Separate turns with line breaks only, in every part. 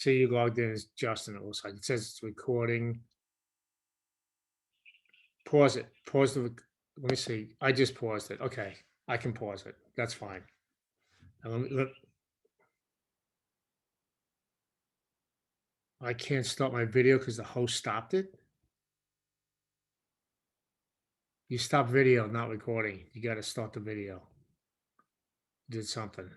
See, you logged in as Justin, it looks like. It says it's recording. Pause it. Pause the, let me see. I just paused it. Okay, I can pause it. That's fine. Now I can't start my video because the host stopped it. You stop video, not recording. You got to start the video. Did something.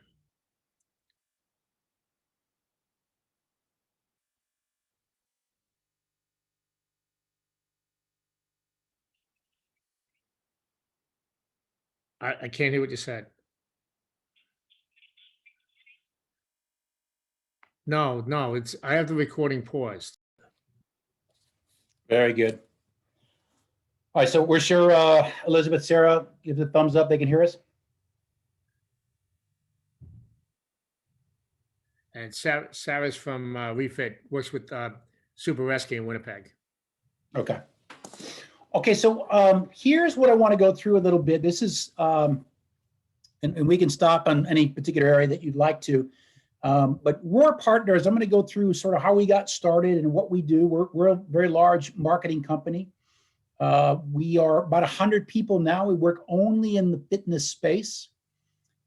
I can't hear what you said. No, no, it's, I have the recording paused.
Very good. All right, so we're sure Elizabeth, Sarah, give the thumbs up, they can hear us.
And Sarah's from Refit, works with Super Rescue in Winnipeg.
Okay. Okay, so here's what I want to go through a little bit. This is, and we can stop on any particular area that you'd like to. But ROR Partners, I'm going to go through sort of how we got started and what we do. We're a very large marketing company. We are about 100 people now. We work only in the fitness space.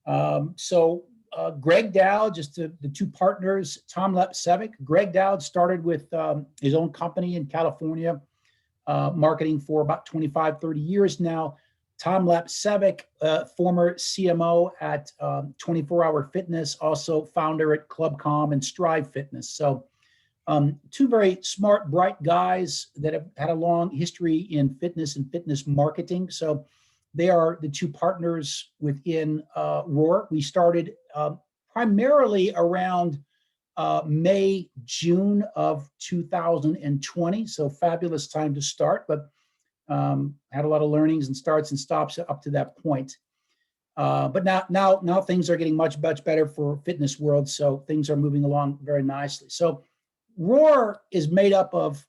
Greg Dowd, just the two partners, Tom Lepsevic. Greg Dowd started with his own company in California, marketing for about 25, 30 years now. Tom Lepsevic, former CMO at 24 Hour Fitness, also founder at Clubcom and Strive Fitness. So two very smart, bright guys that have had a long history in fitness and fitness marketing. So they are the two partners within ROR. We started primarily around May, June of 2020. So fabulous time to start, but had a lot of learnings and starts and stops up to that point. But now things are getting much better for fitness world. So things are moving along very nicely. So ROR is made up of,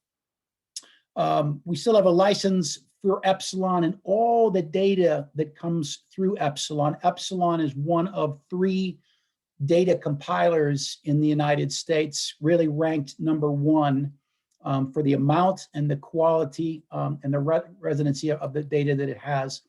we still have a license for Epsilon and all the data that comes through Epsilon. Epsilon is one of 3 data compilers in the United States, really ranked #1 for the amount and the quality and the residency of the data that it has.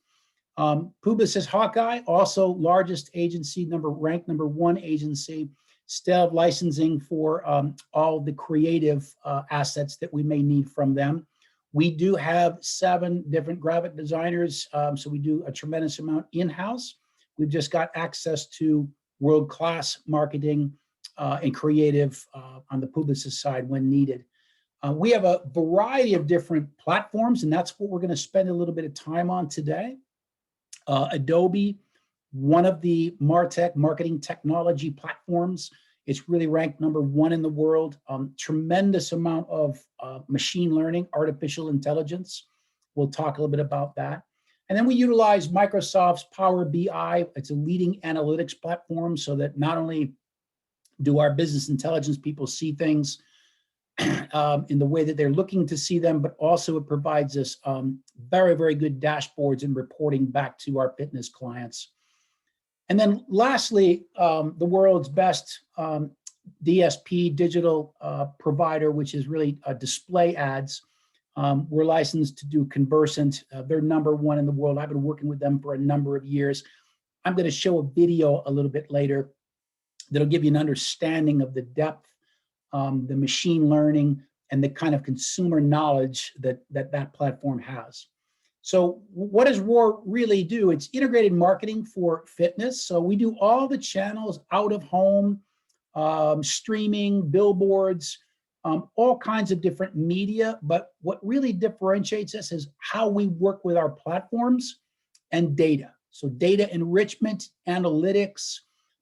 Publicis Hawkeye, also largest agency, ranked #1 agency, still have licensing for all the creative assets that we may need from them. We do have 7 different graphic designers, so we do a tremendous amount in-house. We've just got access to world-class marketing and creative on the Publicis side when needed. We have a variety of different platforms, and that's what we're going to spend a little bit of time on today. Adobe, one of the MarTech marketing technology platforms. It's really ranked #1 in the world. Tremendous amount of machine learning, artificial intelligence. We'll talk a little bit about that. And then we utilize Microsoft's Power BI. It's a leading analytics platform so that not only do our business intelligence people see things in the way that they're looking to see them, but also it provides us very, very good dashboards and reporting back to our fitness clients. And then lastly, the world's best DSP, digital provider, which is really display ads. We're licensed to do Conversant. They're #1 in the world. I've been working with them for a number of years. I'm going to show a video a little bit later that'll give you an understanding of the depth, the machine learning, and the kind of consumer knowledge that platform has. So what does ROR really do? It's integrated marketing for fitness. So we do all the channels, out of home, streaming, billboards, all kinds of different media. But what really differentiates us is how we work with our platforms and data. So data enrichment, analytics,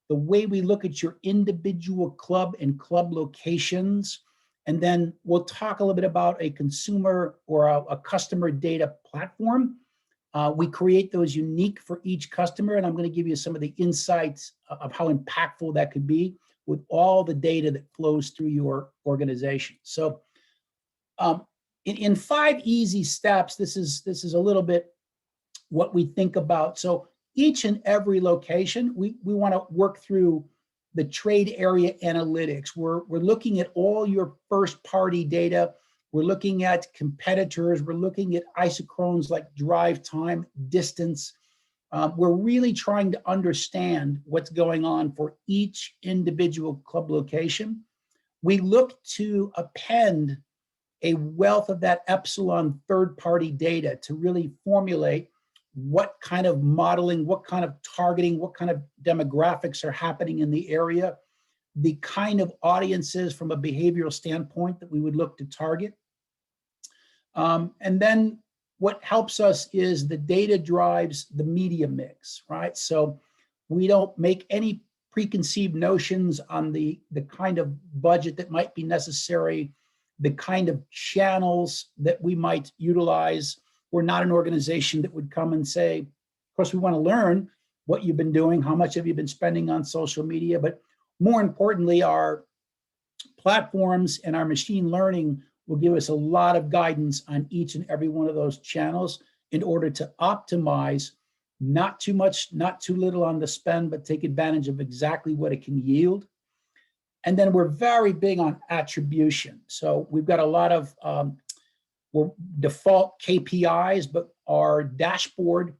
the way we look at your individual club and club locations. And then we'll talk a little bit about a consumer or a customer data platform. We create those unique for each customer, and I'm going to give you some of the insights of how impactful that could be with all the data that flows through your organization. So in 5 easy steps, this is a little bit what we think about. So each and every location, we want to work through the trade area analytics. We're looking at all your first party data. We're looking at competitors. We're looking at isochrones like drive time, distance. We're really trying to understand what's going on for each individual club location. We look to append a wealth of that epsilon third-party data to really formulate what kind of modeling, what kind of targeting, what kind of demographics are happening in the area, the kind of audiences from a behavioral standpoint that we would look to target. And then what helps us is the data drives the media mix, right? So we don't make any preconceived notions on the kind of budget that might be necessary, the kind of channels that we might utilize. We're not an organization that would come and say, of course, we want to learn what you've been doing, how much have you been spending on social media, but more importantly, our platforms and our machine learning will give us a lot of guidance on each and every one of those channels in order to optimize, not too much, not too little on the spend, but take advantage of exactly what it can yield. And then we're very big on attribution. So we've got a lot of default KPIs, but our dashboard,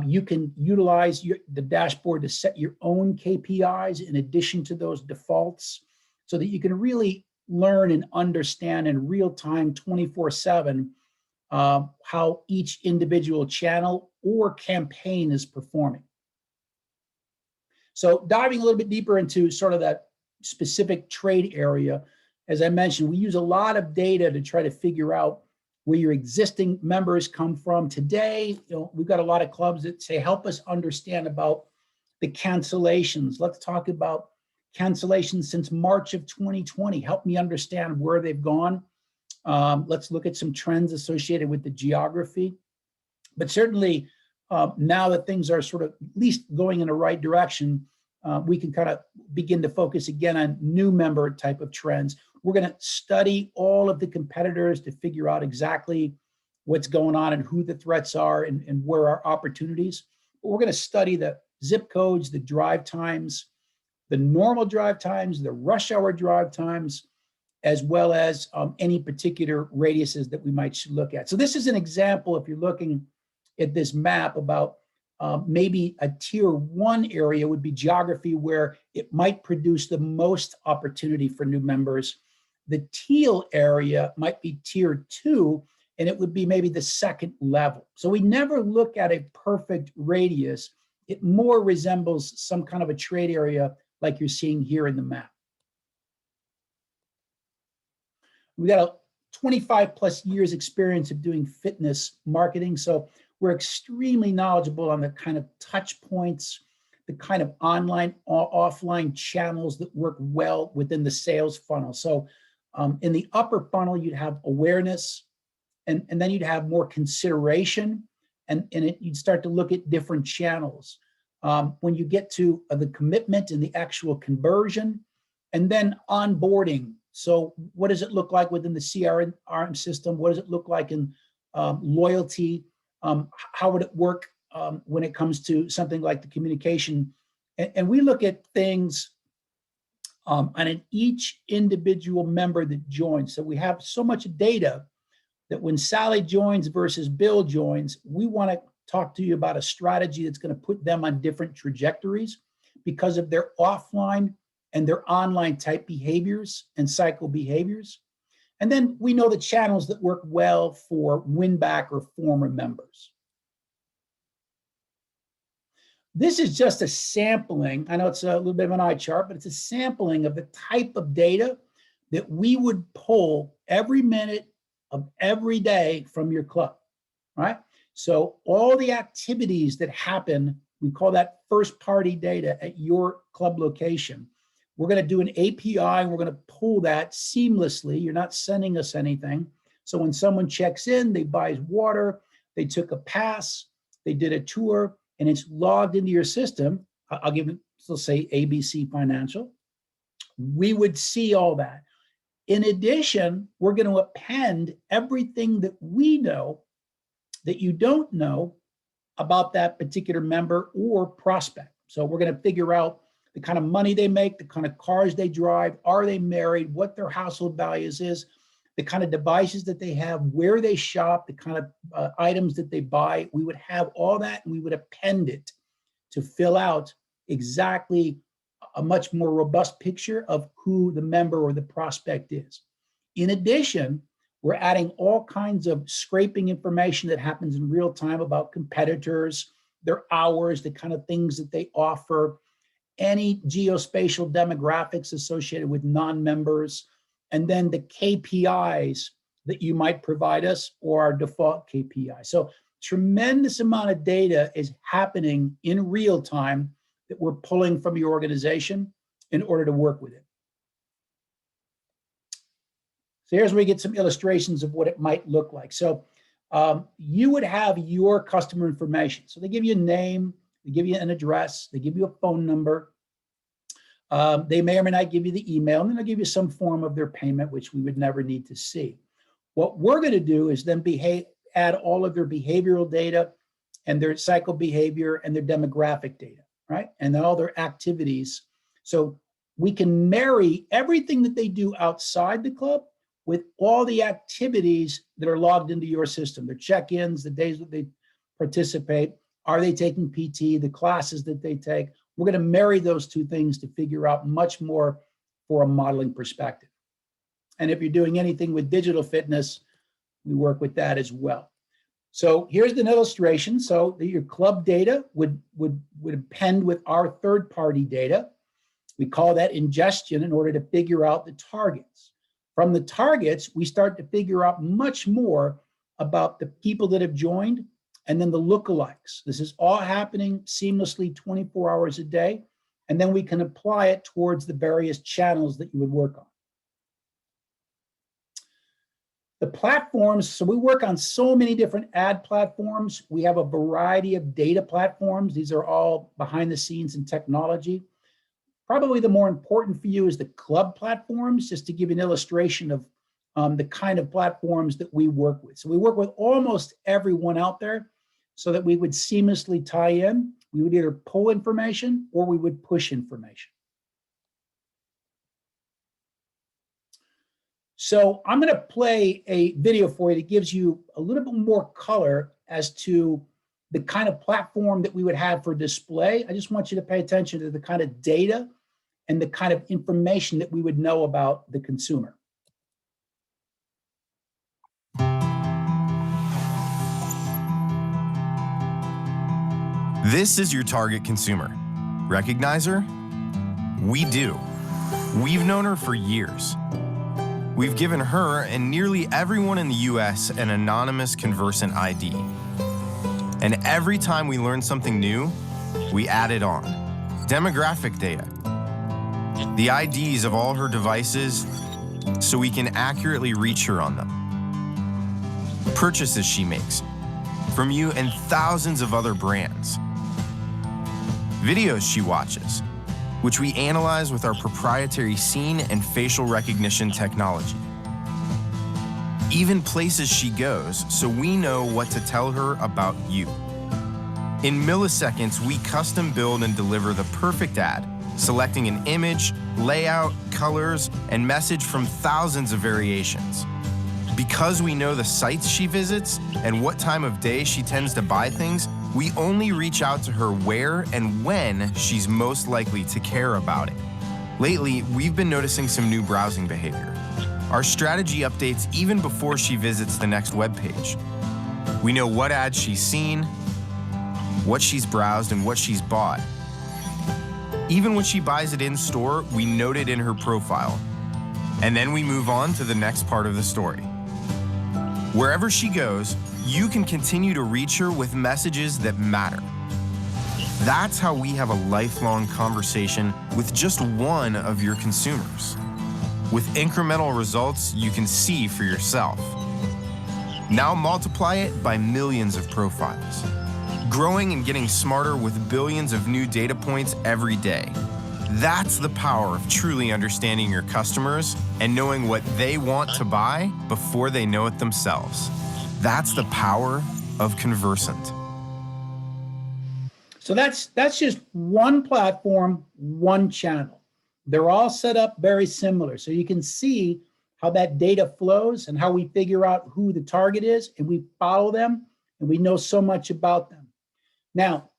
you can utilize the dashboard to set your own KPIs in addition to those defaults so that you can really learn and understand in real time 24/7 how each individual channel or campaign is performing. So diving a little bit deeper into sort of that specific trade area, as I mentioned, we use a lot of data to try to figure out where your existing members come from. Today, we've got a lot of clubs that say, help us understand about the cancellations. Let's talk about cancellations since March of 2020. Help me understand where they've gone. Let's look at some trends associated with the geography. But certainly now that things are sort of at least going in the right direction, we can kind of begin to focus again on new member type of trends. We're going to study all of the competitors to figure out exactly what's going on and who the threats are and where our opportunities. But we're going to study the zip codes, the drive times, the normal drive times, the rush hour drive times, as well as any particular radiuses that we might look at. So this is an example, if you're looking at this map, about maybe a tier 1 area would be geography where it might produce the most opportunity for new members. The teal area might be tier 2, and it would be maybe the second level. So we never look at a perfect radius. It more resembles some kind of a trade area like you're seeing here in the map. We got a 25 plus years experience of doing fitness marketing. So we're extremely knowledgeable on the kind of touch points, the kind of online or offline channels that work well within the sales funnel. So in the upper funnel, you'd have awareness, and then you'd have more consideration, and you'd start to look at different channels. When you get to the commitment and the actual conversion, and then onboarding. So what does it look like within the CRM system? What does it look like in loyalty? How would it work when it comes to something like the communication? And we look at things on each individual member that joins. So we have so much data that when Sally joins versus Bill joins, we want to talk to you about a strategy that's going to put them on different trajectories because of their offline and their online type behaviors and cycle behaviors. And then we know the channels that work well for win back or former members. This is just a sampling. I know it's a little bit of an eye chart, but it's a sampling of the type of data that we would pull every minute of every day from your club, right? So all the activities that happen, we call that first party data at your club location. We're going to do an API and we're going to pull that seamlessly. You're not sending us anything. So when someone checks in, they buy water, they took a pass, they did a tour, and it's logged into your system. I'll give it, let's say ABC Financial. We would see all that. In addition, we're going to append everything that we know that you don't know about that particular member or prospect. So we're going to figure out the kind of money they make, the kind of cars they drive, are they married, what their household values is, the kind of devices that they have, where they shop, the kind of items that they buy. We would have all that and we would append it to fill out exactly a much more robust picture of who the member or the prospect is. In addition, we're adding all kinds of scraping information that happens in real time about competitors, their hours, the kind of things that they offer, any geospatial demographics associated with non-members, and then the KPIs that you might provide us or our default KPI. So tremendous amount of data is happening in real time that we're pulling from your organization in order to work with it. So here's where we get some illustrations of what it might look like. So you would have your customer information. So they give you a name, they give you an address, they give you a phone number. They may or may not give you the email, and then they'll give you some form of their payment, which we would never need to see. What we're going to do is then add all of their behavioral data and their cycle behavior and their demographic data, right? And then all their activities. So we can marry everything that they do outside the club with all the activities that are logged into your system, their check-ins, the days that they participate, are they taking PT, the classes that they take. We're going to marry those two things to figure out much more for a modeling perspective. And if you're doing anything with digital fitness, we work with that as well. So here's an illustration. So your club data would append with our third-party data. We call that ingestion in order to figure out the targets. From the targets, we start to figure out much more about the people that have joined and then the lookalikes. This is all happening seamlessly 24 hours a day. And then we can apply it towards the various channels that you would work on. The platforms, so we work on so many different ad platforms. We have a variety of data platforms. These are all behind the scenes in technology. Probably the more important for you is the club platforms, just to give you an illustration of the kind of platforms that we work with. So we work with almost everyone out there so that we would seamlessly tie in. We would either pull information or we would push information. So I'm going to play a video for you that gives you a little bit more color as to the kind of platform that we would have for display. I just want you to pay attention to the kind of data and the kind of information that we would know about the consumer.
This is your target consumer. Recognize her? We do. We've known her for years. We've given her and nearly everyone in the US an anonymous conversant ID. And every time we learn something new, we add it on. Demographic data. The IDs of all her devices so we can accurately reach her on them. Purchases she makes from you and thousands of other brands. Videos she watches, which we analyze with our proprietary scene and facial recognition technology. Even places she goes, so we know what to tell her about you. In milliseconds, we custom build and deliver the perfect ad, selecting an image, layout, colors, and message from thousands of variations. Because we know the sites she visits and what time of day she tends to buy things, we only reach out to her where and when she's most likely to care about it. Lately, we've been noticing some new browsing behavior. Our strategy updates even before she visits the next web page. We know what ads she's seen, what she's browsed, and what she's bought. Even when she buys it in store, we note it in her profile. And then we move on to the next part of the story. Wherever she goes, you can continue to reach her with messages that matter. That's how we have a lifelong conversation with just one of your consumers, with incremental results you can see for yourself. Now multiply it by millions of profiles, growing and getting smarter with billions of new data points every day. That's the power of truly understanding your customers and knowing what they want to buy before they know it themselves. That's the power of Conversant.
So that's just one platform, one channel. They're all set up very similar. So you can see how that data flows and how we figure out who the target is, and we follow them, and we know so much about them. Now,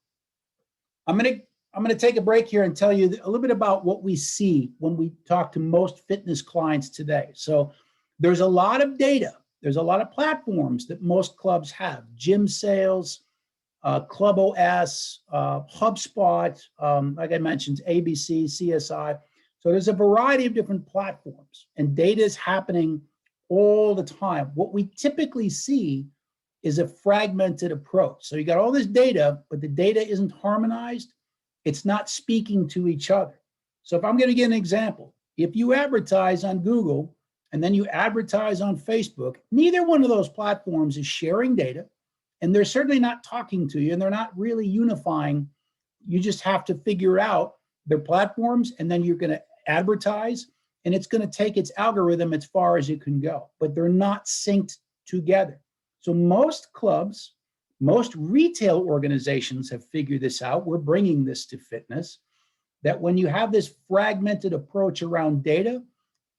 I'm gonna take a break here and tell you a little bit about what we see when we talk to most fitness clients today. So there's a lot of data. There's a lot of platforms that most clubs have: Gym Sales, Club OS, HubSpot, like I mentioned, ABC, CSI. So there's a variety of different platforms, and data is happening all the time. What we typically see is a fragmented approach. So you got all this data, but the data isn't harmonized. It's not speaking to each other. So if I'm going to give an example, if you advertise on Google and then you advertise on Facebook, neither one of those platforms is sharing data, and they're certainly not talking to you, and they're not really unifying. You just have to figure out their platforms, and then you're going to advertise, and it's going to take its algorithm as far as it can go, but they're not synced together. So most clubs, most retail organizations have figured this out. We're bringing this to fitness, that when you have this fragmented approach around data,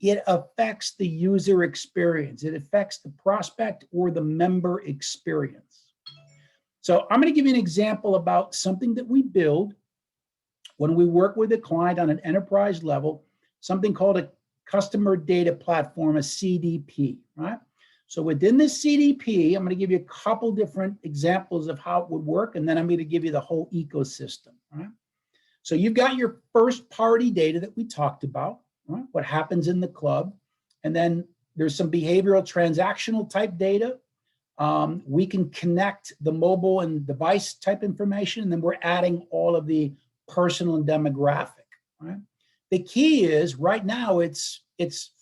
it affects the user experience. It affects the prospect or the member experience. So I'm going to give you an example about something that we build when we work with a client on an enterprise level, something called a customer data platform, a CDP, right? So within this CDP, I'm going to give you a couple different examples of how it would work, and then I'm going to give you the whole ecosystem, right? So you've got your first party data that we talked about, right? What happens in the club. And then there's some behavioral transactional type data. We can connect the mobile and device type information, and then we're adding all of the personal and demographic, right? The key is right now it's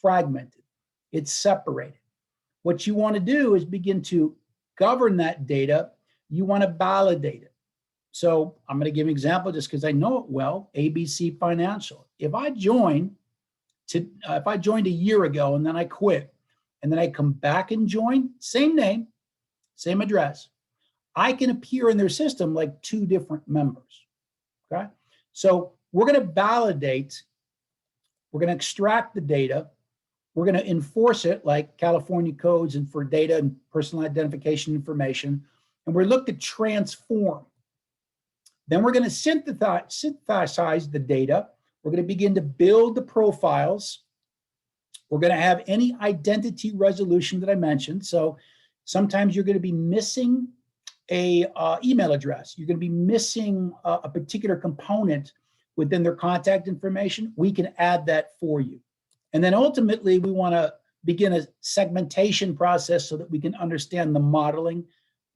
fragmented, it's separated. What you want to do is begin to govern that data. You want to validate it. So I'm going to give an example just because I know it well. ABC Financial. If I joined a year ago and then I quit, and then I come back and join, same name, same address, I can appear in their system like two different members. Okay. So we're going to validate. We're going to extract the data. We're going to enforce it like California codes and for data and personal identification information. And we're looking to transform. Then we're going to synthesize the data. We're going to begin to build the profiles. We're going to have any identity resolution that I mentioned. So sometimes you're going to be missing a email address. You're going to be missing a particular component within their contact information. We can add that for you. And then ultimately, we want to begin a segmentation process so that we can understand the modeling.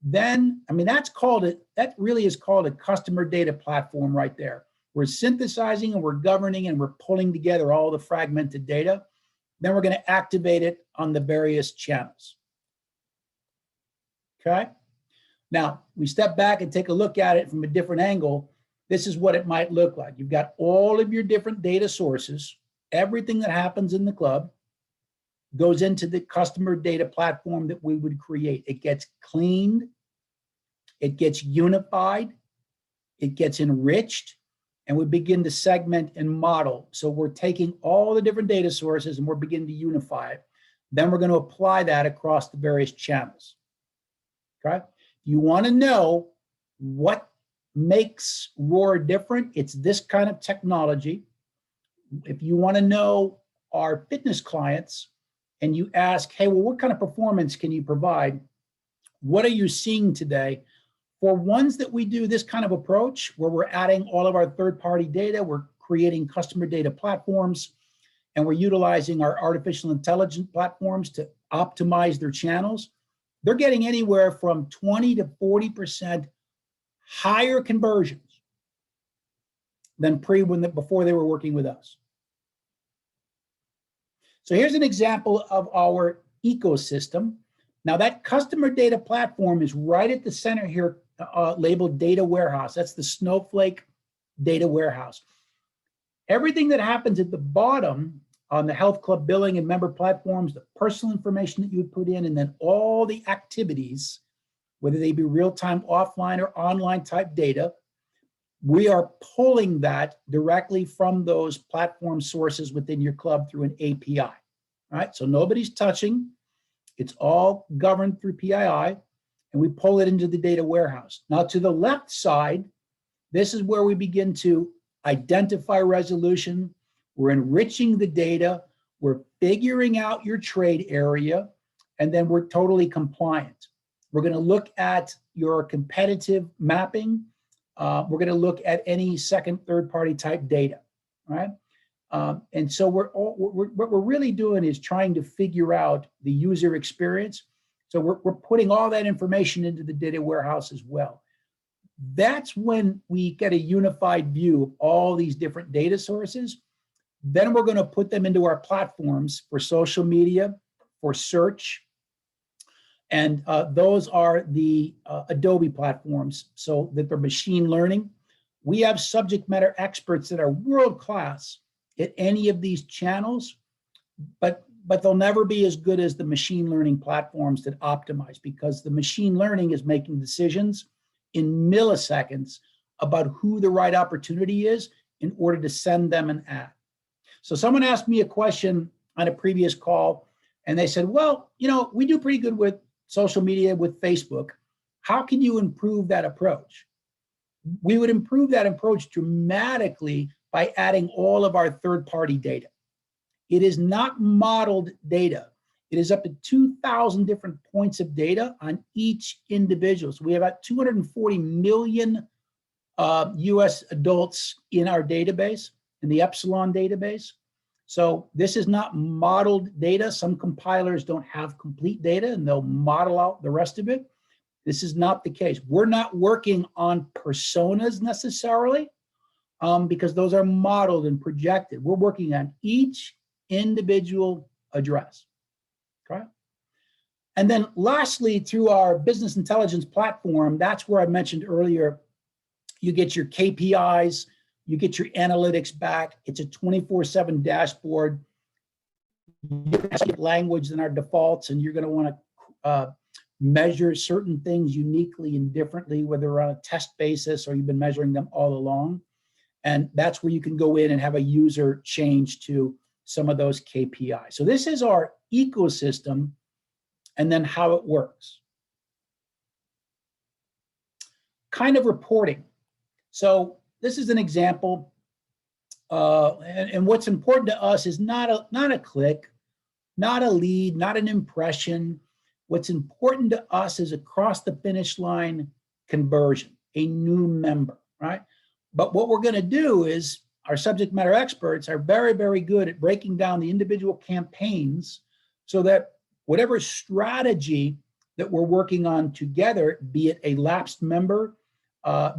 Then, I mean, that really is called a customer data platform right there. We're synthesizing and we're governing and we're pulling together all the fragmented data. Then we're going to activate it on the various channels. Okay. Now, we step back and take a look at it from a different angle. This is what it might look like. You've got all of your different data sources. Everything that happens in the club goes into the customer data platform that we would create. It gets cleaned, it gets unified, it gets enriched, and we begin to segment and model. So we're taking all the different data sources and we're beginning to unify it. Then we're going to apply that across the various channels. Okay? You want to know what makes ROR different, it's this kind of technology. If you want to know our fitness clients and you ask, hey, well, what kind of performance can you provide? What are you seeing today? For ones that we do this kind of approach, where we're adding all of our third-party data, we're creating customer data platforms, and we're utilizing our artificial intelligence platforms to optimize their channels, they're getting anywhere from 20 to 40% higher conversions than before they were working with us. So here's an example of our ecosystem. Now that customer data platform is right at the center here, labeled data warehouse. That's the Snowflake data warehouse. Everything that happens at the bottom on the health club billing and member platforms, the personal information that you would put in, and then all the activities, whether they be real-time, offline, or online type data, we are pulling that directly from those platform sources within your club through an API, right? So nobody's touching. It's all governed through PII, and we pull it into the data warehouse. Now, to the left side, this is where we begin to identify resolution. We're enriching the data. We're figuring out your trade area, and then we're totally compliant. We're going to look at your competitive mapping. We're going to look at any second, third-party type data, right? And so what we're really doing is trying to figure out the user experience. So we're putting all that information into the data warehouse as well. That's when we get a unified view of all these different data sources. Then we're going to put them into our platforms for social media, for search, and those are the Adobe platforms, so that they're machine learning. We have subject matter experts that are world-class at any of these channels, but they'll never be as good as the machine learning platforms that optimize, because the machine learning is making decisions in milliseconds about who the right opportunity is in order to send them an ad. So someone asked me a question on a previous call, and they said, well, you know, we do pretty good with social media, with Facebook. How can you improve that approach? We would improve that approach dramatically by adding all of our third-party data. It is not modeled data. It is up to 2,000 different points of data on each individual. So we have about 240 million US adults in our database, in the Epsilon database. So this is not modeled data. Some compilers don't have complete data and they'll model out the rest of it. This is not the case. We're not working on personas necessarily, because those are modeled and projected. We're working on each individual address, okay? And then lastly, through our business intelligence platform, that's where I mentioned earlier, you get your KPIs, you get your analytics back. It's a 24/7 dashboard. You're going to speak language than our defaults, and you're going to want to measure certain things uniquely and differently, whether on a test basis or you've been measuring them all along. And that's where you can go in and have a user change to some of those KPIs. So this is our ecosystem and then how it works. Kind of reporting. So this is an example, and what's important to us is not a click, not a lead, not an impression. What's important to us is across the finish line conversion, a new member, right? But what we're going to do is our subject matter experts are very, very good at breaking down the individual campaigns so that whatever strategy that we're working on together, be it a lapsed member,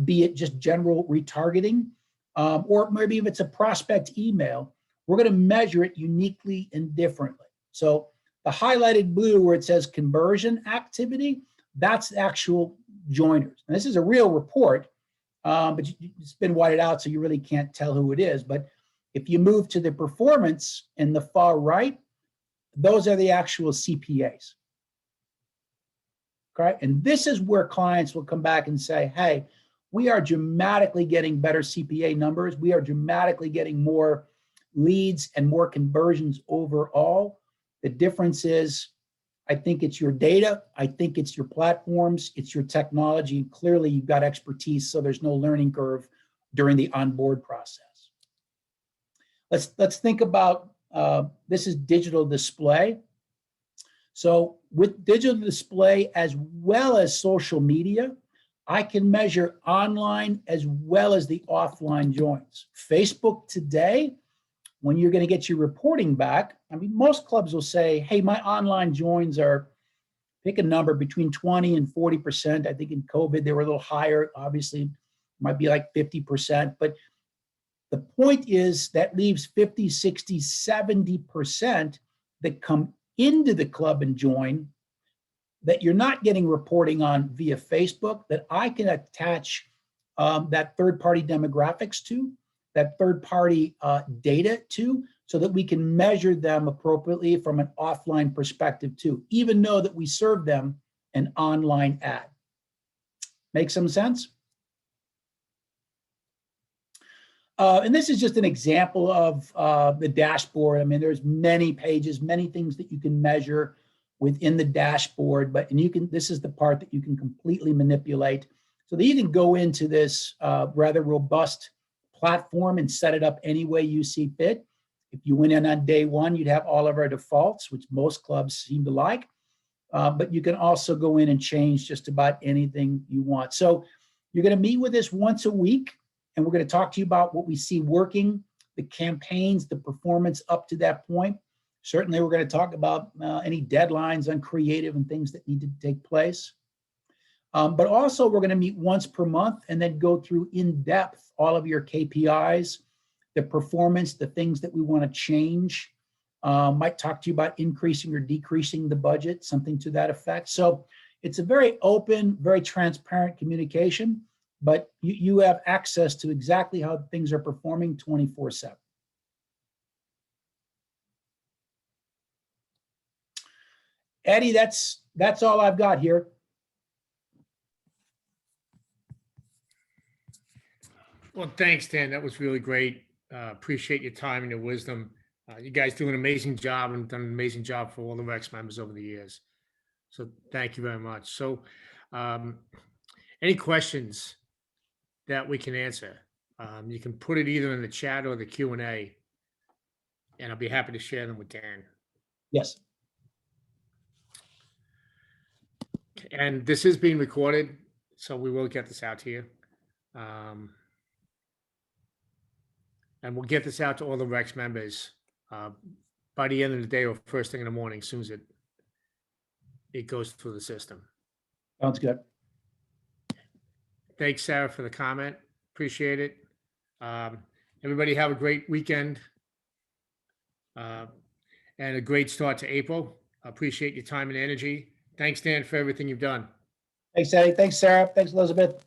be it just general retargeting, or maybe if it's a prospect email, we're going to measure it uniquely and differently. So the highlighted blue where it says conversion activity, that's actual joiners. And this is a real report, but it's been whited out, so you really can't tell who it is. But if you move to the performance in the far right, those are the actual CPAs. Okay, and this is where clients will come back and say, hey, we are dramatically getting better CPA numbers. We are dramatically getting more leads and more conversions overall. The difference is, I think it's your data. I think it's your platforms. It's your technology. And clearly, you've got expertise, so there's no learning curve during the onboard process. Let's think about, this is digital display. So with digital display as well as social media, I can measure online as well as the offline joins. Facebook today, when you're going to get your reporting back, I mean, most clubs will say, hey, my online joins are, pick a number, between 20 and 40%. I think in COVID, they were a little higher. Obviously, it might be like 50%. But the point is that leaves 50, 60, 70% that come into the club and join that you're not getting reporting on via Facebook, that I can attach that third-party demographics to, that third-party data to, so that we can measure them appropriately from an offline perspective too, even though that we serve them an online ad. Make some sense? And this is just an example of the dashboard. I mean, there's many pages, many things that you can measure within the dashboard, and you can, this is the part that you can completely manipulate. So that you can go into this rather robust platform and set it up any way you see fit. If you went in on day one, you'd have all of our defaults, which most clubs seem to like. But you can also go in and change just about anything you want. So you're going to meet with us once a week, and we're going to talk to you about what we see working, the campaigns, the performance up to that point. Certainly, we're going to talk about any deadlines on creative and things that need to take place. But also, we're going to meet once per month and then go through in depth all of your KPIs, the performance, the things that we want to change. Might talk to you about increasing or decreasing the budget, something to that effect. So it's a very open, very transparent communication, but you have access to exactly how things are performing 24/7. Eddie, that's all I've got here.
Well, thanks, Dan. That was really great. Appreciate your time and your wisdom. You guys do an amazing job and done an amazing job for all the Rex members over the years. So thank you very much. So any questions that we can answer, you can put it either in the chat or the Q&A, and I'll be happy to share them with Dan.
Yes.
And this is being recorded, so we will get this out to you. And we'll get this out to all the Rex members by the end of the day or first thing in the morning, as soon as it goes through the system.
Sounds good.
Thanks, Sarah, for the comment. Appreciate it. Everybody have a great weekend and a great start to April. I appreciate your time and energy. Thanks, Dan, for everything you've done.
Thanks, Eddie. Thanks, Sarah. Thanks, Elizabeth.